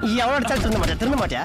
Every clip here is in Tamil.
எவ்வளோ அடிச்சாலும் திருந்த மாட்டியா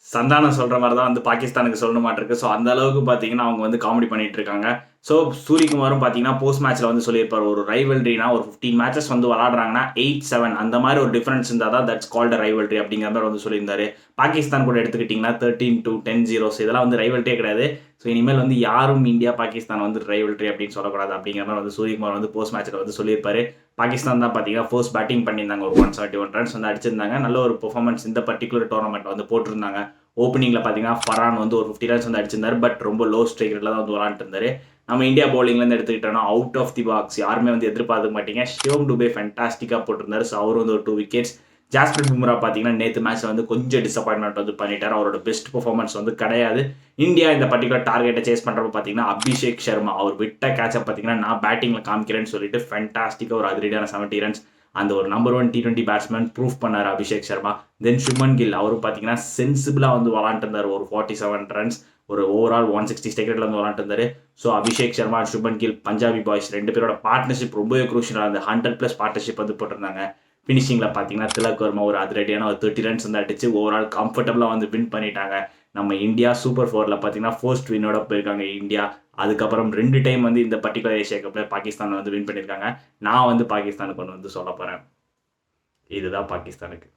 சந்தானம் சொல்கிற மாதிரி தான் வந்து பாகிஸ்தானுக்கு சொல்ல மாட்டிருக்கு. ஸோ அந்த அளவுக்கு பார்த்தீங்கன்னா அவங்க வந்து காமெடி பண்ணிட்டு இருக்காங்க. ஸோ சூரியகுமாரும் பார்த்தீங்கன்னா போஸ்ட் மேட்ச்சில் வந்து சொல்லியிருப்பார், ஒரு ரைவல்ரினா ஒரு 15 மேட்சஸ் வந்து விளாடுறாங்கன்னா 8-7 அந்த மாதிரி ஒரு டிஃபரன்ஸ் இருந்தால் தான் தட்ஸ் கால்ட் ரைவல்ரி அப்படிங்கிற மாதிரி வந்து சொல்லியிருந்தாரு. பாகிஸ்தான் கூட எடுத்துக்கிட்டிங்கன்னா 13-10 இதெல்லாம் வந்து ரைவல்ரியே கிடையாது. ஸோ இனிமேல் வந்து யாரும் இந்தியா பாகிஸ்தான் வந்து ரைவல்ரி அப்படின்னு சொல்லக்கூடாது அப்படிங்கிற மாதிரி வந்து சூரியகுமார் வந்து போஸ்ட் மேட்ச்சில் வந்து சொல்லியிருப்பாரு. பாகிஸ்தான் தான் பார்த்தீங்கன்னா ஃபர்ஸ்ட் பேட்டிங் பண்ணியிருந்தாங்க, ஒரு 171 ரன்ஸ் வந்து அடிச்சிருந்தாங்க. நல்ல ஒரு பெர்ஃபார்மன்ஸ் இந்த பர்டிகுலர் டோர்னமெண்ட் வந்து போட்டிருந்தாங்க. ஓப்பனிங்கில் பார்த்தீங்கன்னா ஃபரான் வந்து ஒரு 50 ரன்ஸ் வந்து அடிச்சிருந்தாரு. பட் ரொம்ப லோ ஸ்ட்ரைக் ரேட்டில் தான் வந்து விளாண்டுட்டு இருந்தாரு. நம்ம இந்தியா பவுலிங்லேருந்து எடுத்துக்கிட்டோம்னா அவுட் ஆஃப் தி பாக்ஸ் யாருமே வந்து எதிர்பார்க்க மாட்டீங்க, ஷிவம் டுபே ஃபேண்டாஸ்டிக்காக போட்டிருந்தாரு. ஸோ அவர் வந்து ஒரு 2 விக்கெட்ஸ். ஜாஸ்பிரிட் பும்ரா பார்த்தீங்கன்னா நேற்று மேட்ச்சில் வந்து கொஞ்சம் டிசப்பாயின்மெண்ட் வந்து பண்ணிட்டார். அவரோட பெஸ்ட் பெர்ஃபார்மன்ஸ் வந்து கிடையாது. இந்தியா இந்த பர்டிகுலர் டார்கெட்டை சேஸ் பண்ணுறப்ப பார்த்தீங்கன்னா அபிஷேக் சர்மா அவர் விட்ட கேட்சை பார்த்தீங்கன்னா நான் பேட்டிங்கில் காமிக்கிறேன்னு சொல்லிட்டு ஃபேண்டாஸ்டிக்காக ஒரு அதிரடியான 70 ரன்ஸ் அந்த ஒரு நம்பர் 1 T20 பேட்ஸ்மேன் ப்ரூவ் பண்ணார் அபிஷேக் சர்மா. தென் சுமன் கில் அவரும் பார்த்தீங்கன்னா சென்சிபிளாக வந்து விளாண்டு இருந்தார், ஒரு 47 ரன்ஸ் ஒரு ஓவரால் 160 ஸ்ட்ரைக் ரேட்டில் வந்து விளாண்டு இருந்தார். ஸோ அபிஷேக் சர்மா சுமன் கில் பஞ்சாபி பாய்ஸ் 2 பேரோட பார்ட்னர்ஷிப் ரொம்பவே குரூஷியலாக அந்த 100+ பார்ட்னர்ஷிப் வந்து போட்டிருந்தாங்க. ஃபினிஷிங்கில் பார்த்தீங்கன்னா திலக் வர்மா ஒரு அதிரடியான ஒரு 30 ரன்ஸ் வந்து அடிச்சு ஓவரால் கம்ஃபர்டபுளாக வந்து வின் பண்ணிட்டாங்க. நம்ம இந்தியா சூப்பர் 4ல் பார்த்தீங்கன்னா ஃபர்ஸ்ட் வின்னோட போயிருக்காங்க இந்தியா. அதுக்கப்புறம் 2 டைம் வந்து இந்த பர்டிகுலர் ஏஷியா கப்பில் பாகிஸ்தான் வந்து வின் பண்ணியிருக்காங்க. நான் வந்து பாகிஸ்தானுக்கு ஒன்று வந்து சொல்ல போகிறேன், இதுதான் பாகிஸ்தானுக்கு.